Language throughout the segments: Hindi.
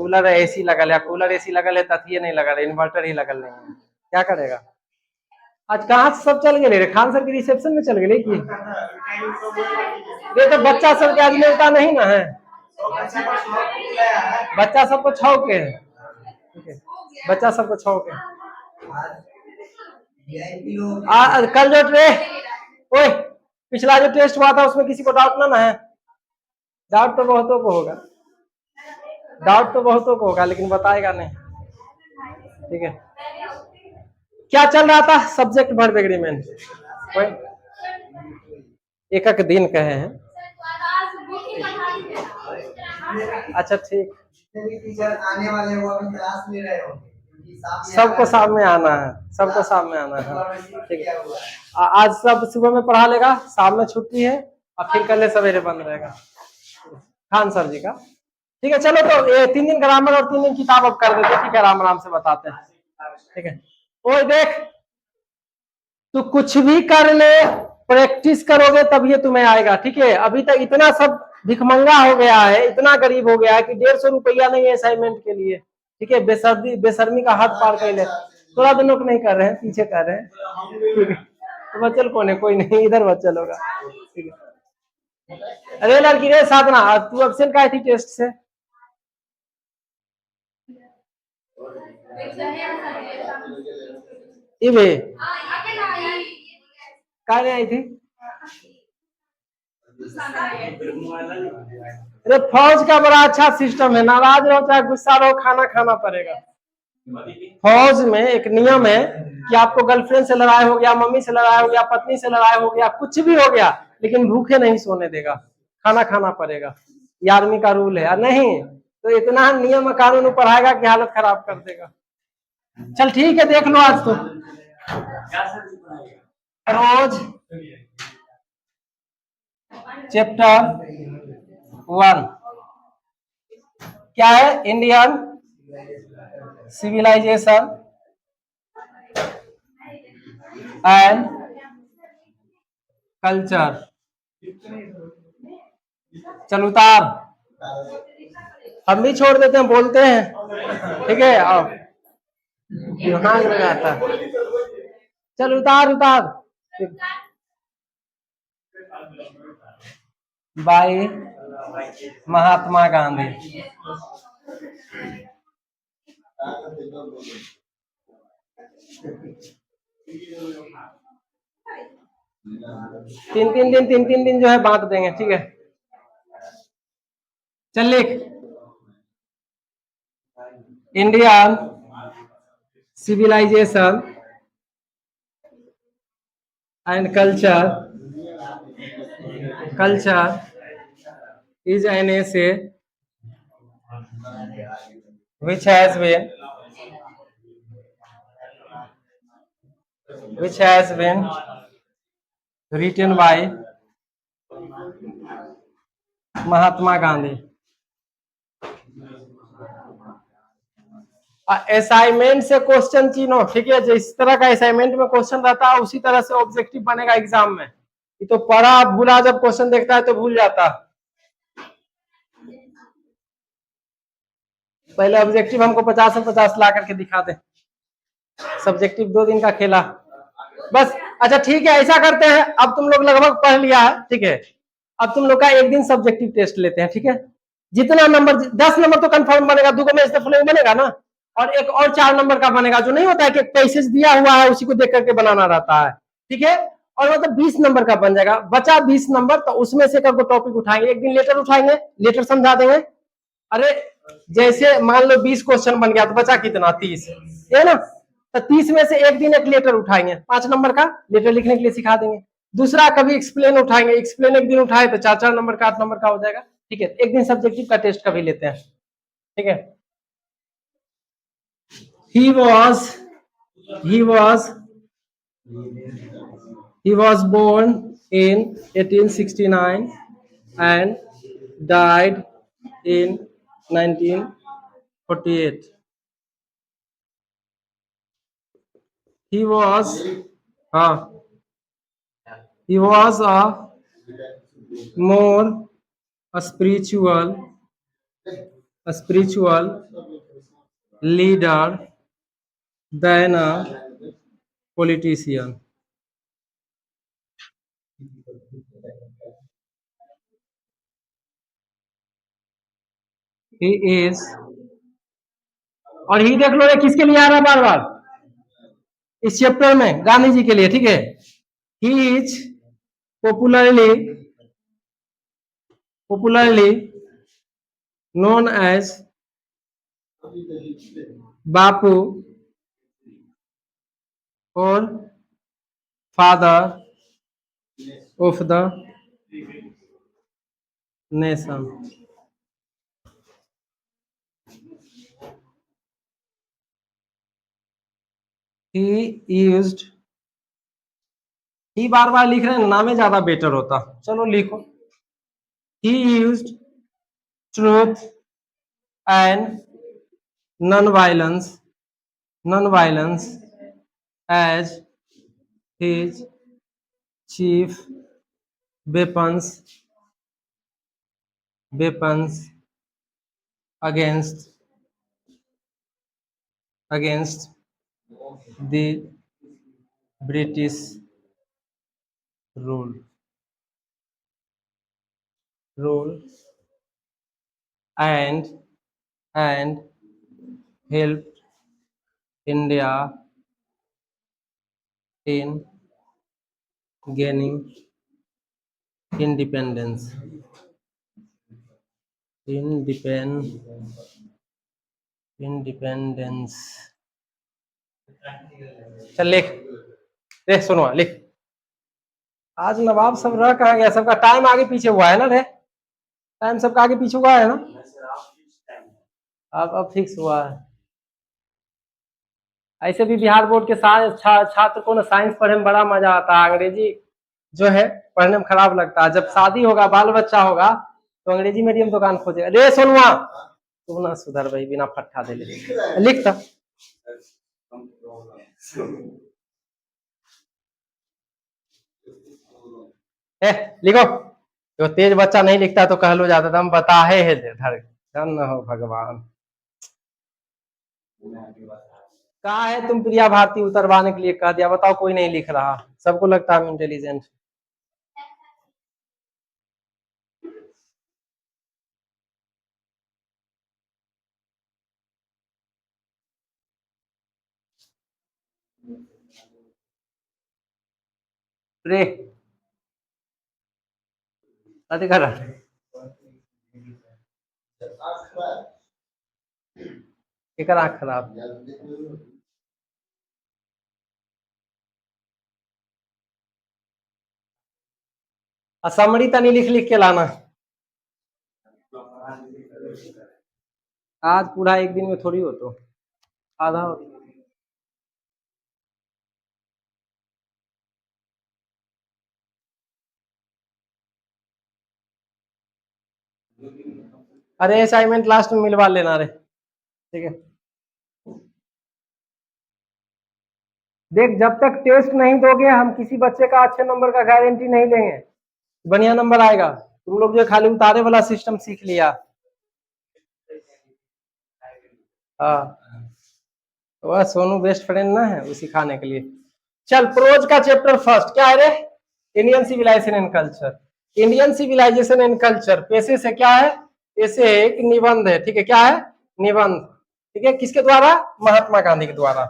कूलर एसी लगल है, कूलर एसी लगल है तथिए नहीं लगल है, इन्वर्टर ही लगल नहीं है, क्या करेगा। आज कहाँ से सब चल गए रे, खान सर के रिसेप्शन में चल गए कि ये तो बच्चा सब के आज मिलता नहीं ना है, बच्चा सबको छौके है, ठीक है, बच्चा सबको छौके कल जो ओए पिछला जो टेस्ट हुआ था उसमें किसी को डाउट ना है, डाउट तो बहुतों को होगा, डाउट तो बहुतों को होगा लेकिन बताएगा नहीं, ठीक है। क्या चल रहा था, सब्जेक्ट वर्ब एग्रीमेंट, एक एक दिन कहे हैं, अच्छा ठीक, आने वाले वो अभी क्लास ले रहे हो, सबको सामने आना है, सबको सामने आना है, ठीक है। आज सब सुबह में पढ़ा लेगा, शाम में छुट्टी है और फिर कल सवेरे बंद रहेगा, खान सर जी का, ठीक है। चलो तो ये 3 दिन ग्रामर और 3 दिन किताब अब कर देते, ठीक है, आराम आराम से बताते हैं, ठीक है। ओए देख तू कुछ भी कर ले, प्रैक्टिस करोगे तब ये तुम्हें आएगा, ठीक है। अभी तक इतना सब भिखमंगा हो गया है, इतना गरीब हो गया है कि 150 रुपया नहीं है असाइनमेंट के लिए, ठीक है। बेशर्मी का हाथ पार कर ले, थोड़ा दिन लोग नहीं कर रहे हैं, पीछे कर रहे हैं, ठीक है। तो बच्चल कौन है, कोई नहीं, इधर बच्चल होगा, ठीक है। अरे लड़की रे साधना, तू एब्सेंट का थी टेस्ट से, इवे का नहीं आई थी, अरे फौज का बड़ा अच्छा सिस्टम है, नाराज रहो चाहे गुस्सा रहो खाना खाना पड़ेगा। फौज में एक नियम है कि आपको गर्लफ्रेंड से लड़ाई हो गया, मम्मी से लड़ाई हो गया, पत्नी से लड़ाई हो गया, कुछ भी हो गया, लेकिन भूखे नहीं सोने देगा, खाना खाना पड़ेगा, ये आर्मी का रूल है। नहीं तो इतना नियम कानून पढ़ाएगा कि हालत खराब कर देगा। चल ठीक है, देख लो आज तो रोज चैप्टर 1 क्या है, इंडियन सिविलाइजेशन एंड कल्चर। चल उतार, हम भी छोड़ देते हैं, बोलते हैं, ठीक है। आओ दिमाग लगाता, चल उतार उतार, बाई महात्मा गांधी, तीन दिन जो है बांट देंगे, ठीक है। चल लिख, Indian civilization and culture is an essay which has been written by Mahatma Gandhi. Assignment से क्वेश्चन चीनो, ठीक है। जिस तरह का असाइनमेंट में क्वेश्चन रहता है उसी तरह से ऑब्जेक्टिव बनेगा एग्जाम में। ये तो पढ़ा भूला जब क्वेश्चन देखता है तो भूल जाता। पहले ऑब्जेक्टिव हमको 50 से 50 ला करके दिखा दे, सब्जेक्टिव 2 दिन का खेला बस। अच्छा ठीक है, ऐसा करते हैं, अब तुम लोग लगभग पढ़ लिया है, ठीक है। अब तुम लोग का एक दिन सब्जेक्टिव टेस्ट लेते हैं, ठीक है। जितना नंबर 10 नंबर तो कंफर्म बनेगा, 2 में से बनेगा ना, और एक और 4 नंबर का बनेगा, जो नहीं होता है कि पैसेज दिया हुआ है उसी को देख करके बनाना रहता है, ठीक है। और मतलब 20 नंबर का बन जाएगा, बचा 20 नंबर, तो उसमें से टॉपिक उठाएंगे, एक दिन लेटर उठाएंगे, लेटर समझा देंगे। अरे जैसे मान लो 20 क्वेश्चन बन गया तो बचा कितना, 30 है ना। तो 30 में से एक दिन एक लेटर उठाएंगे, 5 नंबर का लेटर लिखने के लिए सिखा देंगे। दूसरा कभी एक्सप्लेन उठाएंगे, एक्सप्लेन एक दिन उठाए तो 4 नंबर का, 8 नंबर का हो जाएगा, ठीक है। एक दिन सब्जेक्टिव का टेस्ट कभी लेते हैं, ठीक है। he was born in 1869 and died in 1948. He was a more spiritual spiritual leader than a politician. He is, और ही देख लो ये किसके लिए आ रहा है बार बार इस चैप्टर में, गांधी जी के लिए, ठीक है। He is popularly popularly known as Bapu और father of the nation. He used, ही बार बार लिख रहे हैं, नामे ज्यादा बेटर होता, चलो लिखो। He used truth and non-violence as his chief weapons against the British rule and helped India in gaining independence। Independence. चल लिख, देख सुनो लिख। आज नवाब सब रह कहा गया, सबका टाइम आगे पीछे हुआ है ना रे, टाइम सबका आगे पीछे हुआ है ना, अब फिक्स हुआ है। ऐसे भी बिहार बोर्ड के छात्र को ना साइंस पढ़ने में बड़ा मजा आता है, अंग्रेजी जो है पढ़ने में खराब लगता है। जब शादी होगा, बाल बच्चा होगा, तो अंग्रेजी मीडियम दुकान खोजेगा। रे सोनुआ तू ना सुधर भाई, बिना फट्टा दे लिखता। लिखो, जो तेज बच्चा नहीं लिखता तो कह लो जाता, हम बता है धर धन हो भगवान। कहा है तुम प्रिया भारती उतरवाने के लिए कह दिया, बताओ कोई नहीं लिख रहा, सबको लगता है हम इंटेलिजेंट। रे अति कर आँख खराब। असमरी तनी लिख लिख के लाना, आज पूरा एक दिन में थोड़ी हो तो आधा हो। अरे असाइनमेंट लास्ट में मिलवा लेना रे, ठीक है। देख जब तक टेस्ट नहीं दोगे हम किसी बच्चे का अच्छे नंबर का गारंटी नहीं लेंगे, बढ़िया नंबर आएगा। तुम लोग जो खाली उतारे वाला सिस्टम सीख लिया। हाँ वह सोनू बेस्ट फ्रेंड ना है, वो सिखाने के लिए। चल प्रोज का चैप्टर फर्स्ट क्या है रे, Indian civilization and culture. Indian civilization and culture पेशे से क्या है, पेशे एक निबंध है, ठीक है। क्या है, निबंध, ठीक है। किसके द्वारा, महात्मा गांधी के द्वारा।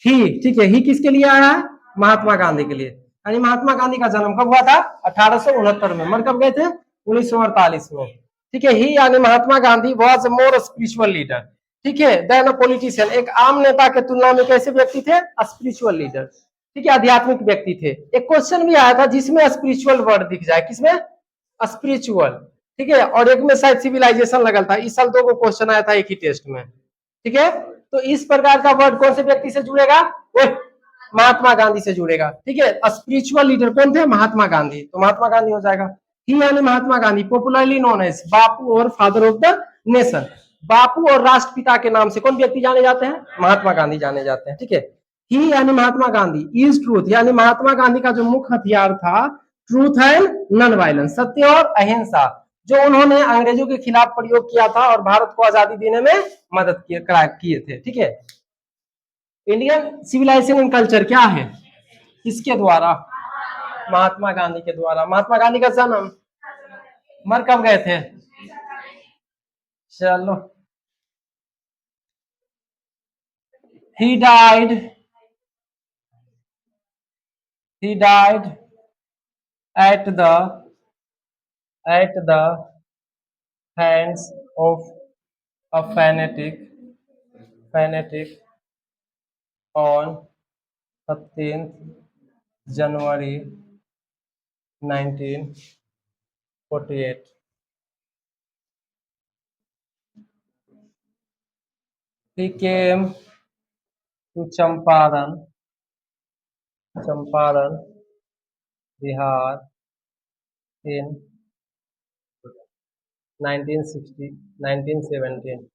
ही, ठीक है, ही किसके लिए आया है, महात्मा गांधी के लिए। यानी महात्मा गांधी का जन्म कब हुआ था, 1869 में। मर कब गए थे, 1948 में, ठीक है। ही यानी Mahatma Gandhi was more spiritual leader, ठीक है, देन अ पॉलिटिशियन। एक आम नेता के तुलना में कैसे व्यक्ति थे, स्पिरिचुअल लीडर, ठीक है, आध्यात्मिक व्यक्ति थे। एक क्वेश्चन भी आया था जिसमें स्पिरिचुअल वर्ड दिख जाए, किसमें, स्पिरिचुअल, ठीक है। और एक में शायद सिविलाइजेशन लगल था। इस साल 2 क्वेश्चन आया था एक ही टेस्ट में, ठीक है। तो इस प्रकार का वर्ड कौन से व्यक्ति से जुड़ेगा, महात्मा गांधी से जुड़ेगा, ठीक है। स्पिरिचुअल लीडर कौन थे, महात्मा गांधी, तो महात्मा गांधी हो जाएगा। ही यानी Mahatma Gandhi popularly known as Bapu और फादर ऑफ द नेशन। बापू और राष्ट्रपिता के नाम से कौन व्यक्ति जाने जाते हैं, महात्मा गांधी जाने जाते हैं, ठीक है। ही यानी महात्मा गांधी, इज ट्रूथ यानी महात्मा गांधी का जो मुख्य हथियार था, ट्रूथ एंड नॉन वायलेंस, सत्य और अहिंसा। जो उन्होंने अंग्रेजों के खिलाफ प्रयोग किया था और भारत को आजादी देने में मदद किए थे। ठीक है, इंडियन सिविलाइजेशन एंड कल्चर क्या है, किसके द्वारा, महात्मा गांधी के द्वारा। महात्मा गांधी का जन्म, मर कब गए थे, चलो, he died at the hands of a fanatic on 13th January 1948. He came to Champaran, Bihar in 1917.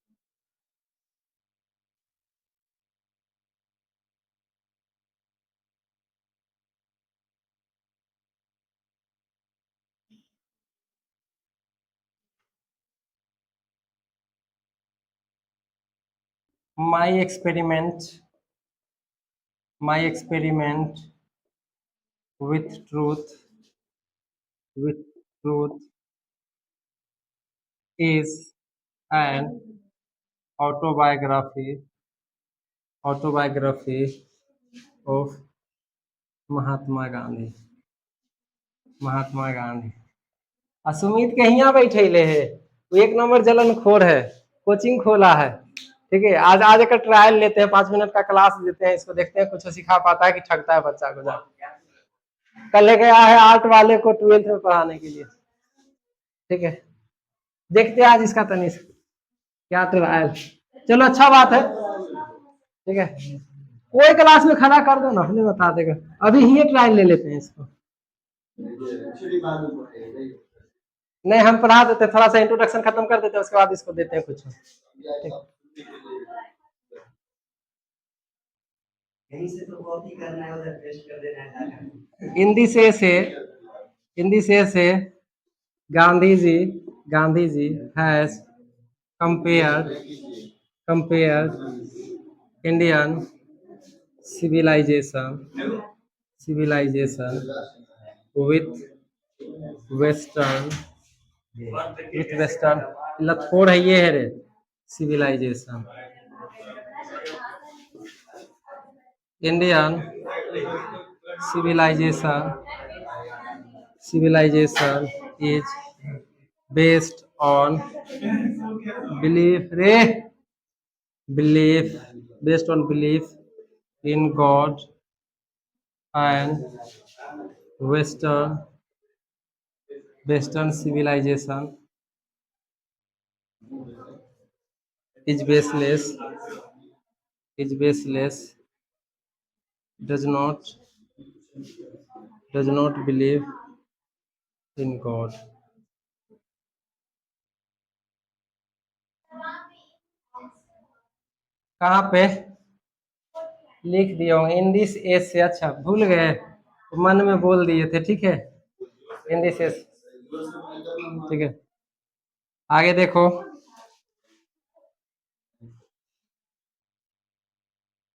My experiment with truth is an autobiography of Mahatma Gandhi. Sumit कहीं बैठे है, वो एक नंबर जलन खोर है, कोचिंग खोला है। ठीक है, आज एक ट्रायल लेते हैं, 5 मिनट का क्लास देते हैं इसको, देखते हैं कुछ सिखा पाता है कि ठगता है बच्चा को। जा कल ले गया है आर्ट वाले को 12th में पढ़ाने के लिए। ठीक है, देखते हैं आज इसका तनिष्क क्या ट्रायल। चलो अच्छा बात है। ठीक है, कोई क्लास में खड़ा कर दो ना, अपने बता देगा। अभी ही ट्रायल ले लेते हैं इसको। नहीं, हम पढ़ा देते, थोड़ा सा इंट्रोडक्शन खत्म कर देते हैं, उसके बाद इसको देते हैं कुछ। यहीं से तो कॉपी करना है, उधर पेस्ट कर देना है। हिंदी से Gandhi ji has compared Indian civilization with Western लतखोर है ये है रे, civilization Indian civilization is based on belief in God, and Western civilization is baseless, does not believe in God। कहाँ पे लिख दिया हूँ, इन दिस एज से। अच्छा भूल गए, मन में बोल दिए थे। ठीक है, इन दिस एज। ठीक है, आगे देखो,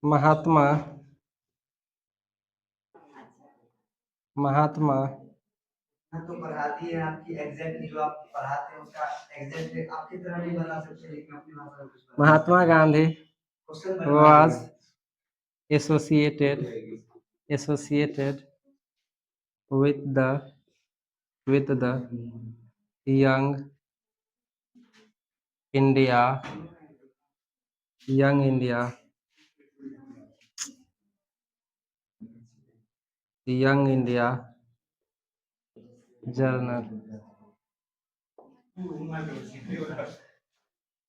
महात्मा तो पढ़ाती है आपकी एग्जैक्ट, जो आप पढ़ाते हैं उसका एग्जैक्ट आपकी तरह नहीं बता सकते, लेकिन अपनी भाषा में कुछ। Mahatma Gandhi was associated with the young India journal.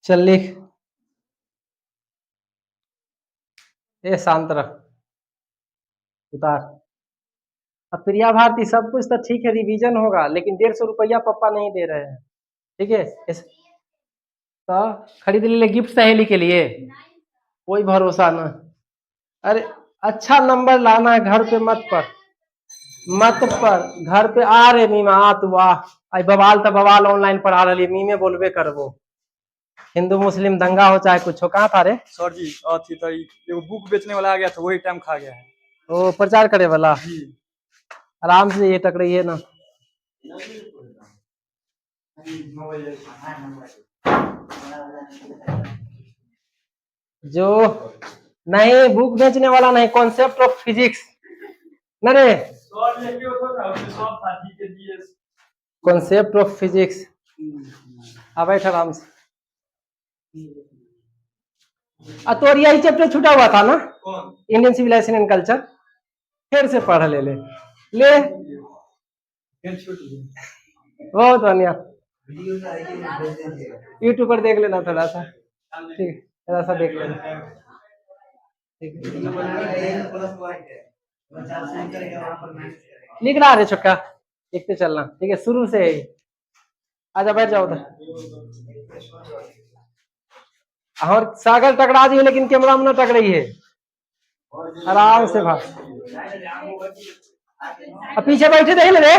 चल लिख, ए शांत रह, उतार। अब प्रिया भारती सब कुछ तो ठीक है, रिवीजन होगा, लेकिन 150 रुपया पापा नहीं दे रहे हैं। ठीक है, तो खरीद ले गिफ्ट सहेली के लिए, कोई भरोसा ना। अरे अच्छा नंबर लाना है, घर पे मत पढ़। मत पर घर पे आ रे मीमा आ तू आ। आई बवाल तो बवाल ऑनलाइन पढ़ा रही मीमे बोलबे करबो। हिंदू मुस्लिम दंगा हो चाहे कुछ हो, कहाँ था रे? सर जी अथी तो एगो बुक बेचने वाला आ गया था, वही टाइम खा गया है। वो प्रचार करे वाला जी आराम से ये टकराइए ना। जो नहीं बुक बेचने वाला नहीं, कॉन्सेप्ट ऑफ फिजिक्स न रे, कॉन्सेप्ट ऑफ फिजिक्स। अब बैठ आराम से। तो यही चैप्टर छूटा हुआ था ना, इंडियन सिविलाइजेशन एंड कल्चर, फिर से पढ़ ले ले ले। बहुत बढ़िया, यूट्यूब पर देख लेना थोड़ा सा, ठीक थोड़ा सा देख लेना। लिख रहा है छोटका, लिखते चलना, ठीक है शुरू से ही। आजा बैठ जाओ उधर। और सागर टकरा जी, लेकिन कैमरा में न टकराई है, आराम से भाग। अब पीछे बैठे देख ले,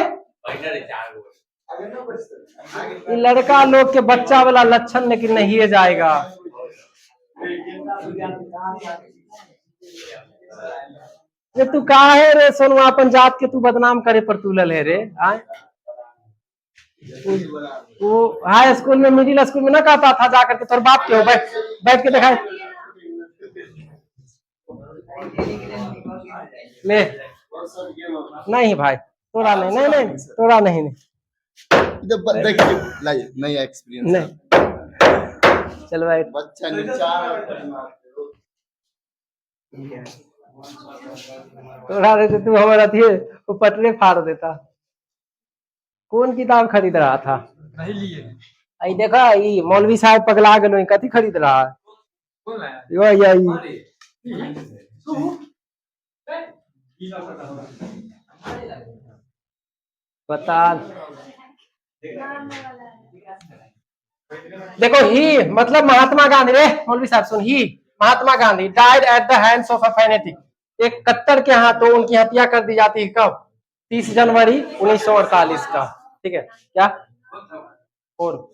लड़का लोग के बच्चा वाला लक्षण लेकिन नहीं है जाएगा। ये तू कहा है रे सोनू, अपन जात के तू बदनाम करे पर तू लले रे। वो हाई स्कूल में मिडिल स्कूल में ना कहता था जाकर के तोर बाप के हो, बैठ बैठ के देखा ले। नहीं भाई तोरा नहीं, नहीं नहीं तोरा नहीं, नहीं एक्सपीरियंस नहीं। चल भाई बच्चा तोरा रहते तू हमारा थे वो पटरे फाड़ देता। कौन किताब खरीद रहा था? नहीं लिए। आई देखा ई मौलवी साहब पगला गए, कथी खरीद रहा है? कौन लाया? यो यही बता। देखो ही मतलब महात्मा गांधी रे मौलवी साहब सुन, he Mahatma Gandhi died at the hands of a fanatic, एक कट्टर के हाथों उनकी हत्या कर दी जाती है कब? 30 जनवरी 1948 का, ठीक है क्या? और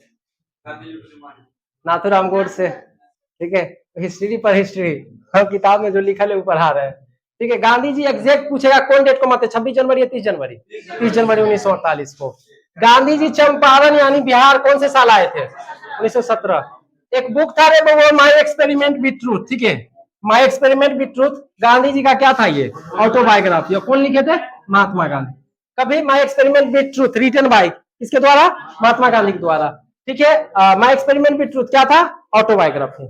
नाथूराम गोडसे, ठीक है हिस्ट्री पर हिस्ट्री, हम किताब में जो लिखा है वो पढ़ा रहे हैं, ठीक है। गांधी जी एग्जैक्ट पूछेगा कौन डेट को मत है, 26 जनवरी या 30 जनवरी? 30 जनवरी 1948 को। गांधी जी चंपारण यानी बिहार कौन से साल आए थे? 1917। एक बुक था रे वो माई एक्सपेरिमेंट विथ ट्रूथ, ठीक है my experiment with truth, Gandhi ji का क्या था ये? ऑटोबायोग्राफी। और कौन लिखे थे? महात्मा गांधी। कभी my experiment with truth written by किसके द्वारा? महात्मा गांधी के द्वारा, ठीक है। माई एक्सपेरिमेंट विथ ट्रूथ क्या था? ऑटोबायोग्राफी।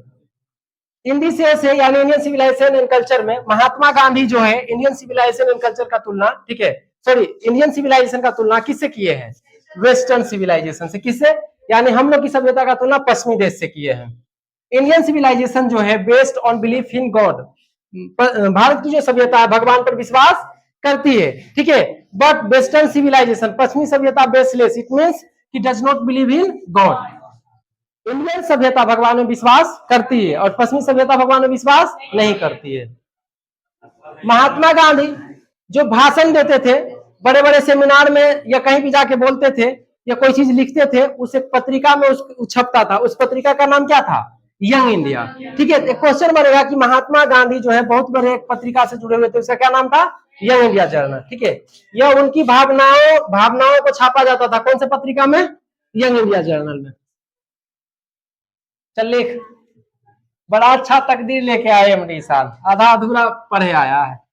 हिंदी से यानी इंडियन सिविलाइजेशन एंड कल्चर में महात्मा गांधी जो है इंडियन सिविलाइजेशन एंड कल्चर का तुलना, ठीक है सॉरी इंडियन सिविलाइजेशन का तुलना किससे किए हैं? वेस्टर्न सिविलाइजेशन से। किससे? यानी हम लोग की सभ्यता का तुलना पश्चिमी देश से किए हैं। इंडियन सिविलाइजेशन जो है based on belief in God, Bharat की जो सभ्यता है भगवान पर विश्वास करती है, ठीक है। बट वेस्टर्न सिविलाइजेशन पश्चिमी सभ्यता बेसलेस, इट मीन्स कि does not believe in God. Indian सभ्यता भगवान में विश्वास करती है और पश्चिमी सभ्यता भगवान में विश्वास नहीं करती है। महात्मा गांधी जो भाषण देते थे बड़े बड़े सेमिनार में या कहीं भी जाके बोलते थे या कोई चीज लिखते थे, उस एक पत्रिका में उस छपता था, उस पत्रिका का नाम क्या था? यंग इंडिया, ठीक है। एक क्वेश्चन बनेगा कि महात्मा गांधी जो है बहुत बड़े एक पत्रिका से जुड़े हुए थे, उसका क्या नाम था? यंग इंडिया जर्नल, ठीक है। यह उनकी भावनाओं को छापा जाता था कौन से पत्रिका में? यंग इंडिया जर्नल में। चल लिख, बड़ा अच्छा तकदीर लेके आए एमडी साल, आधा अधूरा पढ़े आया है।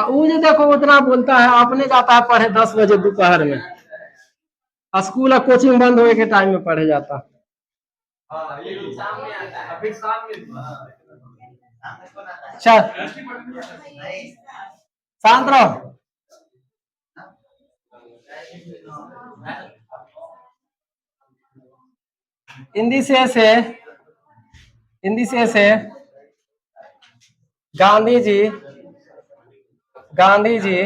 वो जो देखो उतना बोलता है, अपने जाता है पढ़े 10 बजे दोपहर में, स्कूल और कोचिंग बंद होने के टाइम में पढ़े जाता। चल शांत रहो। हिंदी से Gandhi ji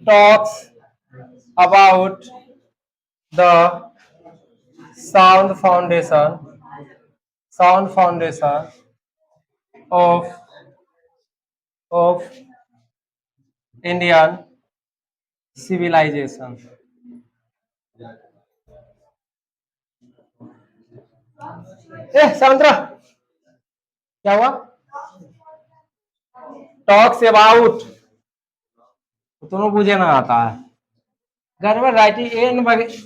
talks about the sound foundation sound foundation of Indian civilization. समुद्र क्या हुआ? टॉक्स अबाउट, तुम्हें मुझे ना आता है, गड़बड़ राइटिंग एन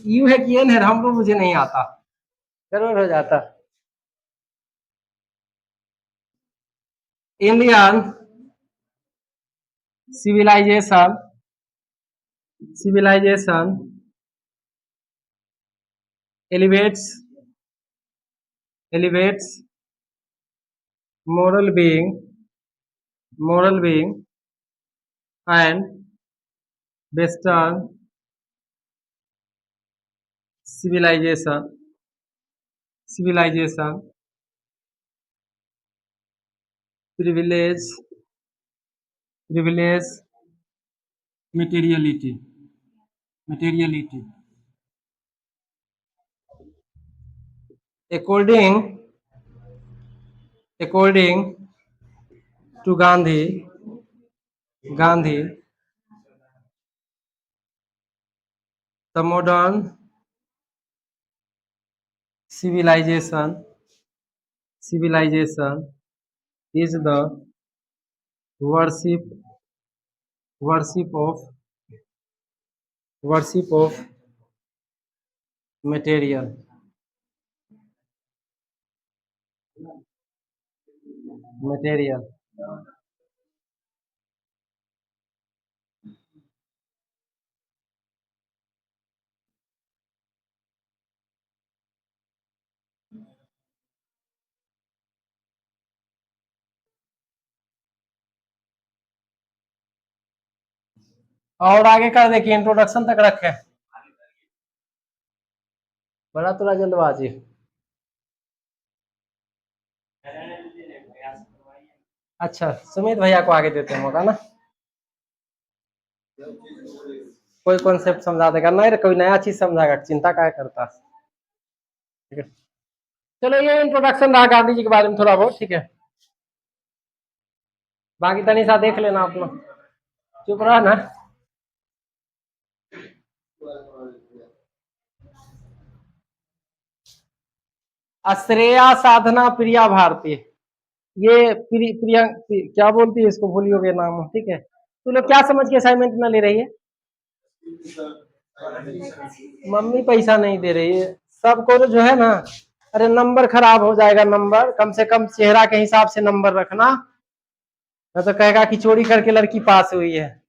यू है कि एन है, हम लोग मुझे नहीं आता, गड़बड़ हो जाता। Indian civilization elevates moral being and western civilization privilege materiality according to Gandhi the modern civilization is the worship of material। और आगे कर देखिए, इंट्रोडक्शन तक रखे, बड़ा थोड़ा जल्दबाजी। अच्छा सुमित भैया को आगे देते हैं मौका ना, कोई कॉन्सेप्ट समझा देगा, नहीं कोई नया चीज समझाएगा, चिंता क्या करता। ठीक है चलो, ये इंट्रोडक्शन रहा गांधी जी के बारे में थोड़ा बहुत, ठीक है, बाकी तनिषा देख लेना अपना, चुप रहा ना। श्रेया साधना प्रिया भारती, ये प्रिया क्या बोलती है इसको, भूली हो गए नाम, ठीक है। तू लोग क्या समझ के असाइनमेंट ना ले रही है? मम्मी पैसा नहीं दे रही है सबको, तो जो है ना, अरे नंबर खराब हो जाएगा, नंबर कम से कम चेहरा के हिसाब से नंबर रखना, मैं तो कहेगा कि चोरी करके लड़की पास हुई है।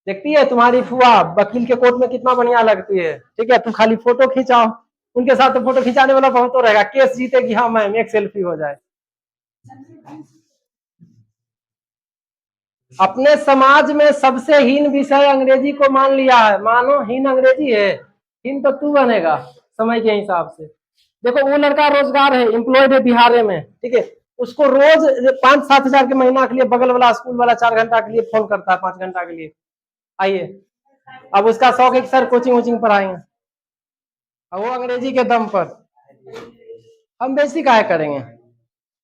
देखती है तुम्हारी फुआ वकील के कोर्ट में कितना बढ़िया लगती है, ठीक है, तुम खाली फोटो खिंचाओ, उनके साथ तो फोटो खिंचाने वाला बहुत तो रहेगा, केस जीतेगी, हाँ मैम एक सेल्फी हो जाए। अपने समाज में सबसे हीन विषय अंग्रेजी को मान लिया है, मानो हीन अंग्रेजी है, हीन तो तू बनेगा समय के हिसाब से। देखो वो लड़का रोजगार है, एम्प्लॉयड है बिहार में, ठीक है, उसको रोज 5-7 हजार के महीना के लिए बगल वाला स्कूल वाला 4 घंटा के लिए फोन करता है, 5 घंटा के लिए, आइए। अब उसका शौक है कि सर कोचिंग पढ़ाएंगे, अब वो अंग्रेजी के दम पर, हम बेइज्जती काहे करेंगे।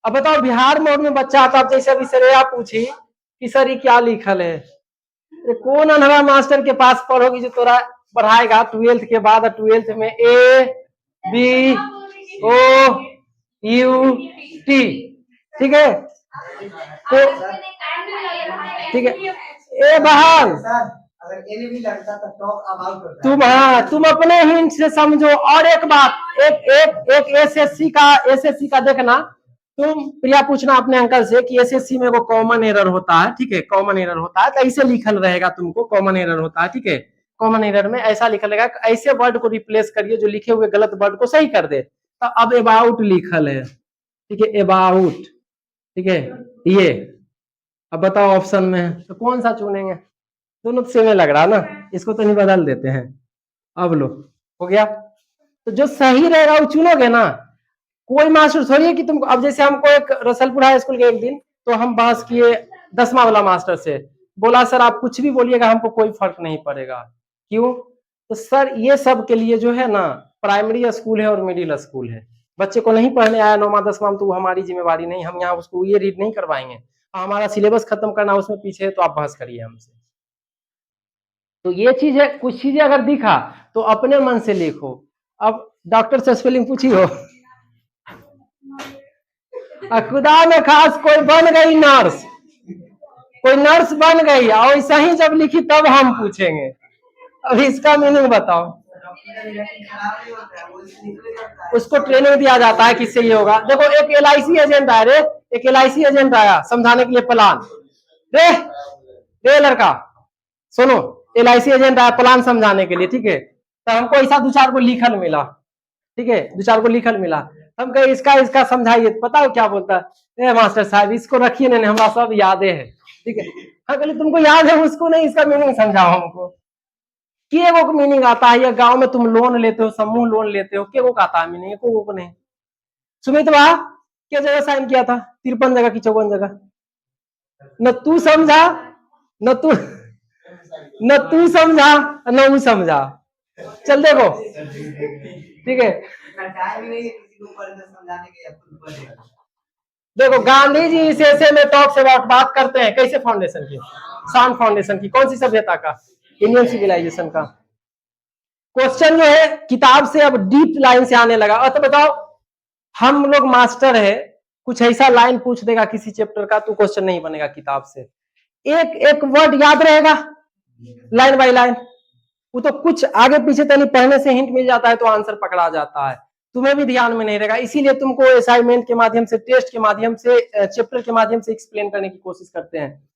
अब बताओ बिहार मोड में बच्चा आता, जैसे अभी श्रेया पूछी कि सर ये क्या लिखल है, कौन अनहरा मास्टर के पास पढ़ोगी जो तोरा पढ़ाएगा 12th के बाद, 12th में ABOUT, ठीक है, तो ठीक है, ए बहाल अगर एन भी लगता तो टॉक अबाउट होता। तुम अपने हिंट से समझो। और एक बात, एक एसएससी का देखना, तुम प्रिया पूछना अपने अंकल से कि एसएससी में वो कॉमन एरर होता है, ठीक है, कॉमन एरर होता है, कैसे लिखल रहेगा, तुमको कॉमन एरर होता है, ठीक है, कॉमन एरर में ऐसा लिखल रहेगा, ऐसे वर्ड को रिप्लेस करिए जो लिखे हुए गलत वर्ड को सही कर दे। तो अब अबाउट लिखल है, ठीक है, अबाउट, ठीक है, ये अब बताओ ऑप्शन में है तो कौन सा चुनेंगे, दोनों सेम लग रहा ना, इसको तो नहीं बदल देते हैं। अब लो हो गया, तो जो सही रहेगा वो चुनोगे ना, कोई मास्टर थोड़ी है कि तुम, अब जैसे हमको एक रसलपुर हाई स्कूल के एक दिन तो हम बहस किए 10वां वाला मास्टर से, बोला सर आप कुछ भी बोलिएगा हमको कोई फर्क नहीं पड़ेगा, क्यों? तो सर ये सब के लिए जो है ना प्राइमरी स्कूल है और मिडिल स्कूल है, बच्चे को नहीं पढ़ने आया 9वां 10वां में तो वो हमारी जिम्मेवारी नहीं, हम यहाँ उसको ये रीड नहीं करवाएंगे। हमारा सिलेबस खत्म करना उसमें पीछे है तो आप बहस करिए हमसे। तो ये चीज है, कुछ चीजें अगर दिखा तो अपने मन से लिखो। अब डॉक्टर से स्पेलिंग पूछी हो, खुदा में खास कोई बन गई नर्स, कोई नर्स बन गई और ऐसा ही जब लिखी तब हम पूछेंगे अब इसका मीनिंग बताओ। उसको ट्रेनिंग दिया जाता है किससे ये होगा। देखो एक LIC एजेंट आया रे, एक LIC एजेंट आया समझाने के लिए प्लान। रे लड़का सुनो, LIC एजेंट आया प्लान समझाने के लिए, ठीक है। तो हमको ऐसा 2-4 को लिखल मिला, ठीक है, 2-4 को लिखल मिला। हम कहे इसका समझाइए, पता है क्या बोलता है, मास्टर साहब इसको रखिए ना, हमारा सब यादें है, ठीक है। हाँ कहले तुमको याद है उसको नहीं, इसका मीनिंग समझाओ हमको। के वो मीनिंग आता है, या गांव में तुम लोन लेते हो, समूह लोन लेते हो, के वो का आता है मीनिंग, को नहीं। सुमित वाह क्या जगह साइन किया था, 53 जगह की 54 जगह। न तू समझा न तू समझा न वो समझा। चल देखो, ठीक है। देखो गांधी जी इस ऐसे में टॉक से बात करते हैं कैसे, फाउंडेशन की, शान फाउंडेशन की, कौन सी सभ्यता का, इंडियन सिविलाइजेशन का। क्वेश्चन जो है किताब से अब डीप लाइन से आने लगा। और तो बताओ हम लोग मास्टर है, कुछ ऐसा लाइन पूछ देगा किसी चैप्टर का तो क्वेश्चन नहीं बनेगा किताब से, एक एक वर्ड याद रहेगा लाइन बाय लाइन। वो तो कुछ आगे पीछे तनी पढ़ने से हिंट मिल जाता है तो आंसर पकड़ा जाता है, तुम्हें भी ध्यान में नहीं रहेगा। इसीलिए तुमको असाइनमेंट के माध्यम से, टेस्ट के माध्यम से, चैप्टर के माध्यम से एक्सप्लेन करने की कोशिश करते हैं।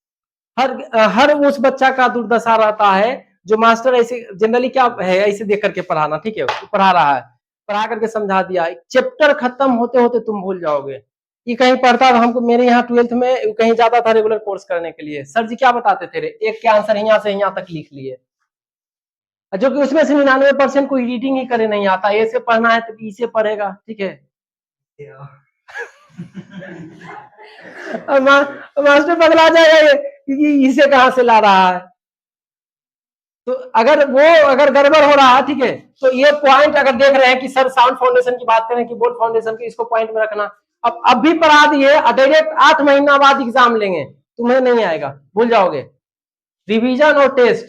हर उस बच्चा का दुर्दशा रहता है जो मास्टर ऐसे जनरली क्या है, ऐसे देख करके पढ़ाना, ठीक है, पढ़ा रहा है, पढ़ा करके समझा दिया, चैप्टर खत्म होते होते तुम भूल जाओगे। ये कहीं पढ़ता था, हमको मेरे यहाँ 12th में कहीं जाता था रेगुलर कोर्स करने के लिए, सर जी क्या बताते थे रे, एक के आंसर यहाँ से यहाँ तक लिख लिए, जो कि उसमें से 99% कोई रीडिंग ही करे नहीं आता। ऐसे पढ़ना है तो इसे पढ़ेगा, ठीक है। मास्टर पगला जाएगा कि इसे कहां से ला रहा है। तो अगर गड़बड़ हो रहा है, ठीक है, तो ये पॉइंट अगर देख रहे हैं कि सर साउंड फाउंडेशन की बात करें कि बोल्ट फाउंडेशन की, इसको पॉइंट में रखना। अब भी पढ़ा दिए, डायरेक्ट 8 महीना बाद एग्जाम लेंगे, तुम्हें नहीं आएगा, भूल जाओगे। रिवीजन और टेस्ट,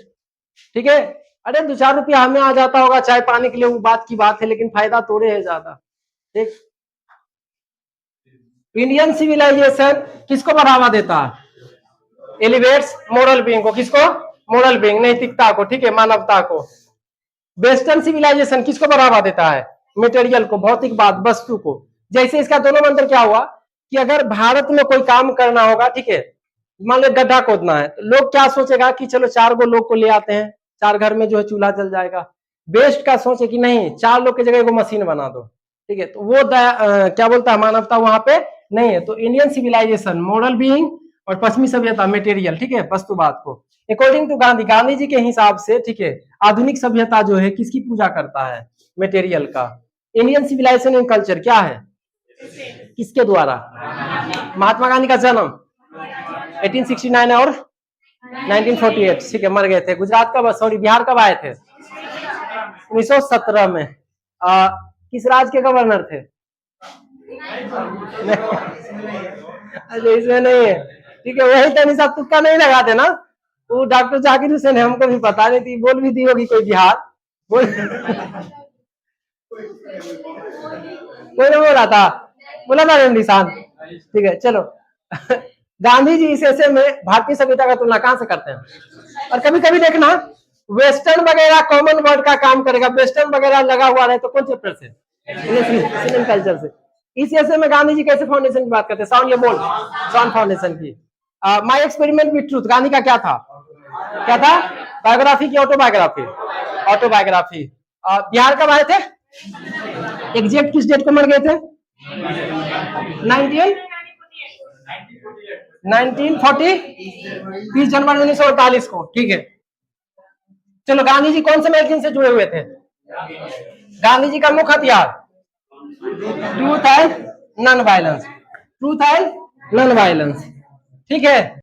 ठीक है। अरे 2-4 रुपया हमें आ जाता होगा चाय पानी के लिए, वो बात की बात है, लेकिन फायदा तोड़े है ज्यादा, ठीक। इंडियन सिविलाइजेशन किसको बढ़ावा देता है, एलिवेट्स मोरल बीइंग को, किसको, मोरल बीइंग, नैतिकता को, ठीक है, मानवता को। वेस्टर्न सिविलाइजेशन किसको बढ़ावा देता है, मटेरियल को, भौतिकवाद, वस्तु को। जैसे इसका दोनों मंत्र क्या हुआ कि अगर भारत में कोई काम करना होगा, ठीक है, मान लो गड्ढा खोदना है, तो लोग क्या सोचेगा कि चलो 4 गो लोग को ले आते हैं, 4 घर में जो है चूल्हा जल जाएगा। बेस्ट का सोचे कि नहीं, 4 लोग की जगह एगो मशीन बना दो, ठीक है। तो वो क्या बोलता है, मानवता वहां पे नहीं है। तो इंडियन सिविलाइजेशन मोरल बीइंग और पश्चिमी सभ्यता मटेरियल, ठीक है, वस्तुवाद को। अकॉर्डिंग टू गांधी जी के हिसाब से, ठीक है, आधुनिक सभ्यता जो है किसकी पूजा करता है, मटेरियल का। इंडियन सिविलाइजेशन एंड कल्चर क्या है, किसके द्वारा, महात्मा गांधी का जन्म 1869 और 1948, ठीक है, मर गए थे। गुजरात का, सॉरी बिहार कब आए थे, 1917 में। किस राज्य के गवर्नर थे, अच्छा इसमें नहीं है, ठीक है। वही तो सब तुक्का नहीं लगाते ना, वो डॉक्टर जाकिर हुसैन है, हमको भी पता नहीं थी, बोल भी दी होगी कोई बिहार, बोल कोई नहीं बोला था निशान, ठीक है। चलो गांधी जी इस ऐसे में भारतीय सभ्यता का तुलना कहां से करते हैं। और कभी कभी देखना वेस्टर्न वगैरह कॉमन वर्ड का काम करेगा, वेस्टर्न वगैरह लगा हुआ रहे तो कौन चैप्टर से, इंडियन कल्चर से। इस ऐसे में गांधी जी कैसे फाउंडेशन की बात करते हैं, साउंड ये बोल, साउंड फाउंडेशन की। My experiment with truth, Gandhi का क्या था, बायोग्राफी की ऑटोबायोग्राफी, ऑटोबायोग्राफी। बिहार कब आए थे, एग्जैक्ट किस डेट को मर गए थे, 1940, 30 जनवरी 1948 को, ठीक है। चलो गांधी जी कौन से मैगजीन से जुड़े हुए थे, गांधी जी का मुख्य हथियार truth and non violence, truth and non violence, ठीक है।